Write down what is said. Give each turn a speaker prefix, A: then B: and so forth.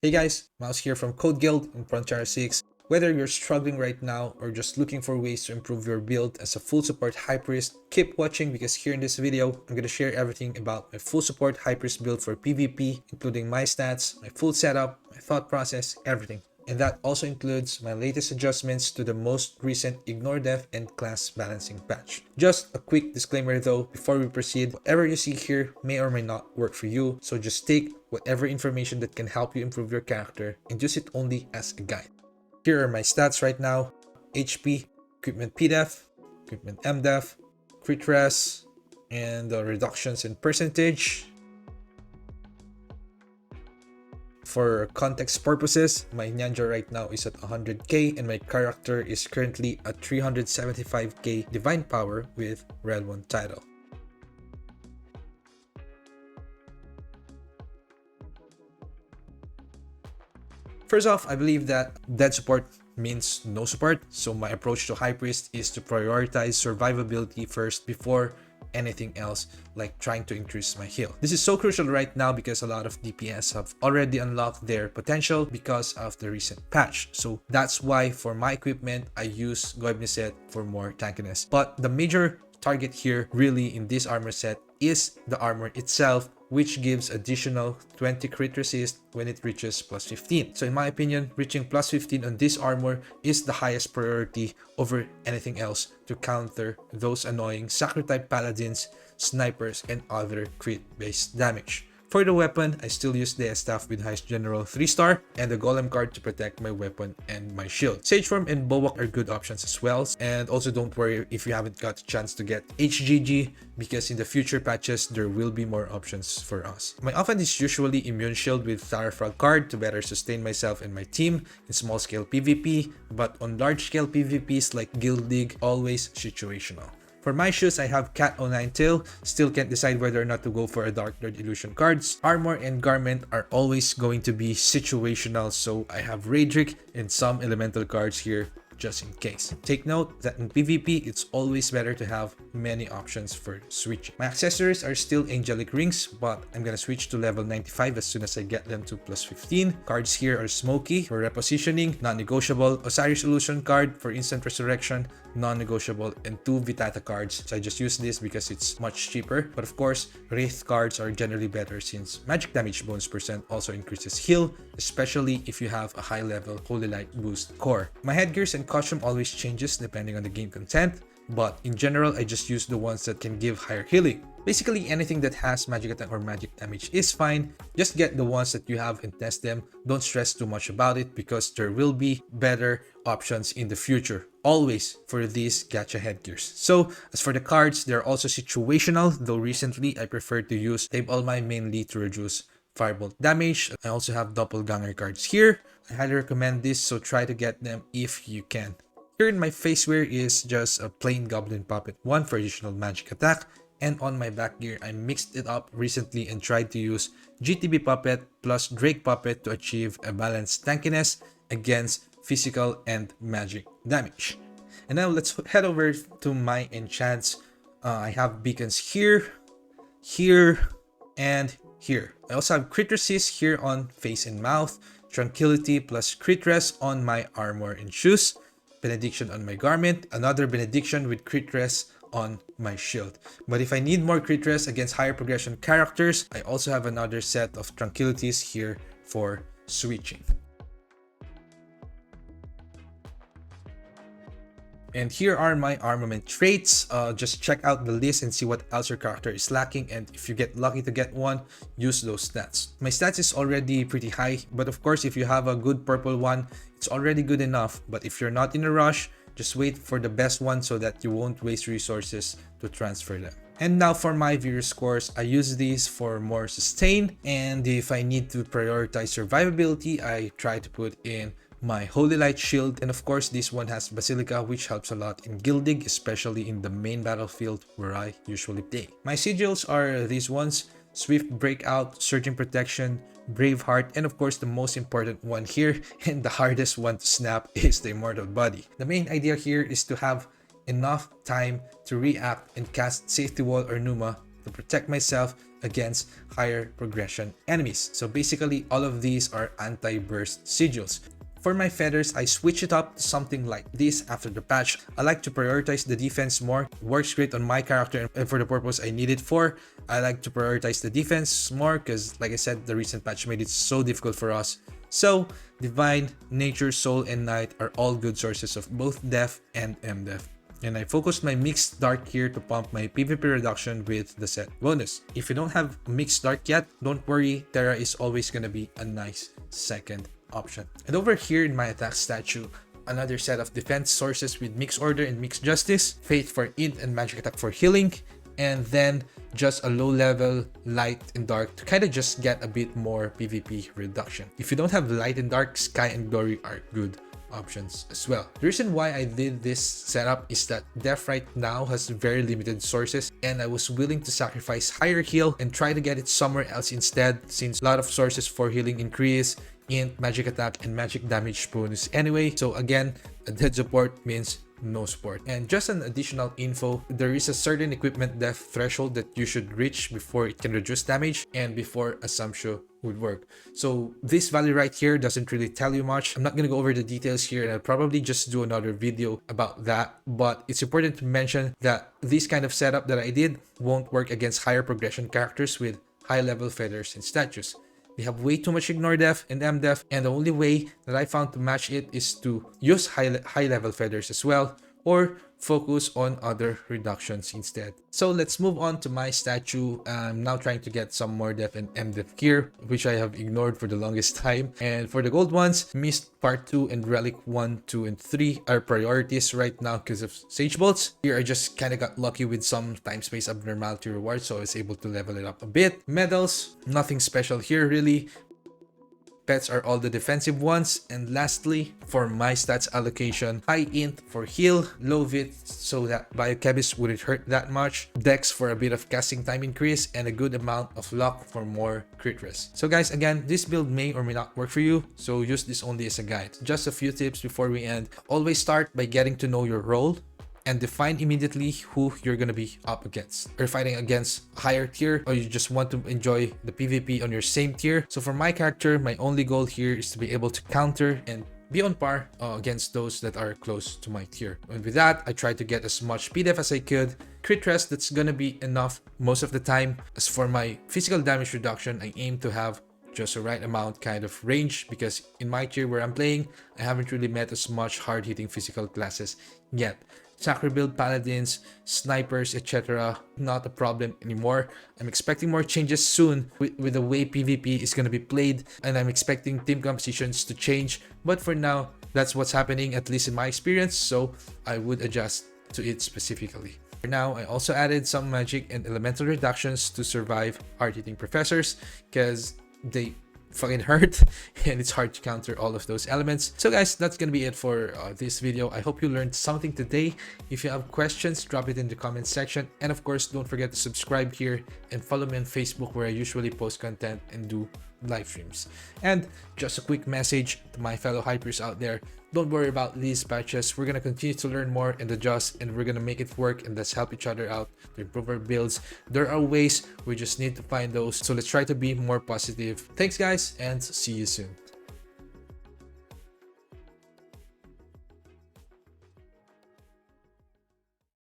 A: Hey guys, Mouse here from Code Guild in Frontier 6. Whether you're struggling right now or just looking for ways to improve your build as a full support high priest, keep watching because here in this video, I'm going to share everything about my full support high priest build for PvP, including my stats, my full setup, my thought process, everything. And that also includes my latest adjustments to the most recent Ignore Death and class balancing patch. Just a quick disclaimer though, before we proceed, whatever you see here may or may not work for you, so just take whatever information that can help you improve your character and use it only as a guide. Here are my stats right now: HP, equipment PDEF, equipment MDEF, crit res, and reductions in percentage. For context purposes, my Nyan Jar right now is at 100k and my character is currently at 375k divine power with Red 1 title. First off, I believe that dead support means no support, so my approach to High Priest is to prioritize survivability first before anything else, like trying to increase my heal. This is so crucial right now because a lot of DPS have already unlocked their potential because of the recent patch. So that's why for my equipment, I use Goibni set for more tankiness. But the major target here really in this armor set is the armor itself, which gives additional 20 crit resist when it reaches plus 15. So in my opinion, reaching plus 15 on this armor is the highest priority over anything else to counter those annoying Sacred type paladins, snipers, and other crit-based damage. For the weapon, I still use the staff with Heist General 3-star and the Golem card to protect my weapon and my shield. Sage Form and Bulwark are good options as well, and also don't worry if you haven't got a chance to get HGG because in the future patches there will be more options for us. My offense is usually Immune Shield with Tara Frog card to better sustain myself and my team in small scale PvP, but on large scale PvPs like Guild League, always situational. For my shoes, I have Cat 09 Tail, still can't decide whether or not to go for a Dark Lord Illusion cards. Armor and Garment are always going to be situational, so I have Raedric and some Elemental cards here just in case. Take note that in PvP, it's always better to have many options for switching. My accessories are still Angelic Rings, but I'm gonna switch to level 95 as soon as I get them to plus 15. Cards here are Smoky for repositioning, non-negotiable, Osiris Illusion card for instant resurrection, non-negotiable, and 2 Vitata cards. So I just use this because it's much cheaper. But of course, Wraith cards are generally better since magic damage bonus percent also increases heal, especially if you have a high level Holy Light boost core. My headgears and costume always changes depending on the game content, but in general, I just use the ones that can give higher healing. Basically, anything that has magic attack or magic damage is fine. Just get the ones that you have and test them. Don't stress too much about it because there will be better options in the future, always for these gacha headgears. So as for the cards, they're also situational, though recently I prefer to use Tape All Mine mainly to reduce firebolt damage. I also have doppelganger cards here. I highly recommend this, so try to get them if you can. Here in my face wear is just a plain Goblin Puppet 1 for additional magic attack, and on my back gear I mixed it up recently and tried to use GTB Puppet plus Drake Puppet to achieve a balanced tankiness against physical and magic damage. And now let's head over to my enchants. I have beacons here, here, and here. I also have crit resist here on face and mouth, tranquility plus crit res on my armor and shoes, benediction on my garment, another benediction with crit res on my shield. But if I need more crit res against higher progression characters, I also have another set of tranquilities here for switching. And here are my armament traits. Just check out the list and see what else your character is lacking, and if you get lucky to get one, use those stats. My stats is already pretty high, but of course if you have a good purple one, it's already good enough. But if you're not in a rush, just wait for the best one so that you won't waste resources to transfer them. And now for my Verus Cores, I use these for more sustain, and if I need to prioritize survivability, I try to put in my Holy Light Shield, and of course this one has Basilica, which helps a lot in Guild League, especially in the main battlefield where I usually play. My Sigils are these ones: Swift Breakout, Surging Protection, Braveheart, and of course the most important one here and the hardest one to snap is the Immortal Body. The main idea here is to have enough time to react and cast Safety Wall or Numa to protect myself against higher progression enemies. So basically, all of these are anti-burst sigils. For my feathers, I switch it up to something like this after the patch. I like to prioritize the defense more. It works great on my character and for the purpose I need it for. I like to prioritize the defense more because, like I said, the recent patch made it so difficult for us. So, Divine, Nature, Soul, and Night are all good sources of both Def and MDef. And I focused my Mixed Dark here to pump my PvP reduction with the set bonus. If you don't have Mixed Dark yet, don't worry, Terra is always gonna be a nice second option. And over here in my attack statue, another set of defense sources with Mixed Order and Mixed Justice, Faith for int and Magic Attack for healing, and then just a low level Light and Dark to kind of just get a bit more PvP reduction. If you don't have Light and Dark, Sky and Glory are good options as well. The reason why I did this setup is that Def right now has very limited sources and I was willing to sacrifice higher heal and try to get it somewhere else instead, since a lot of sources for healing increase, int, magic attack, and magic damage bonus anyway. So again, a dead support means no support. And just an additional info, there is a certain equipment depth threshold that you should reach before it can reduce damage and before Assumption would work. So this value right here doesn't really tell you much. I'm not gonna go over the details here and I'll probably just do another video about that, but it's important to mention that this kind of setup that I did won't work against higher progression characters with high level feathers and statues. They have way too much Ignore Def and MDef, and the only way that I found to match it is to use high level feathers as well, or focus on other reductions instead. So let's move on to my statue. I'm now trying to get some more Def and MDef gear, which I have ignored for the longest time. And for the gold ones, Mist Part 2 and Relic 1, 2, and 3 are priorities right now because of Sage Bolts. Here I just kind of got lucky with some time space abnormality rewards, so I was able to level it up a bit. Medals, nothing special here really. Pets are all the defensive ones. And lastly, for my stats allocation, high int for heal, low vit so that biochemist wouldn't hurt that much, dex for a bit of casting time increase, and a good amount of luck for more crit risk. So guys, again, this build may or may not work for you, so use this only as a guide. Just a few tips before we end. Always start by getting to know your role and define immediately who you're gonna be up against. Or fighting against a higher tier, or you just want to enjoy the PvP on your same tier. So for my character, my only goal here is to be able to counter and be on par against those that are close to my tier. And with that, I try to get as much PDEF as I could. Crit rest, that's gonna be enough most of the time. As for my physical damage reduction, I aim to have just the right amount kind of range, because in my tier where I'm playing, I haven't really met as much hard-hitting physical classes yet. Sacred build paladins, snipers, etc. not a problem anymore. I'm expecting more changes soon with the way PvP is going to be played, and I'm expecting team compositions to change, but for now that's what's happening, at least in my experience, so I would adjust to it specifically. For now, I also added some magic and elemental reductions to survive hard-hitting professors, because they fucking hurt and it's hard to counter all of those elements. So guys, that's gonna be it for this video. I hope you learned something today. If you have questions, drop it in the comment section, and of course don't forget to subscribe here and follow me on Facebook, where I usually post content and do live streams. And just a quick message to my fellow hypers out there: don't worry about these patches. We're gonna continue to learn more and adjust, and we're gonna make it work, and let's help each other out to improve our builds. There are ways, we just need to find those. So let's try to be more positive. Thanks guys, and see you soon.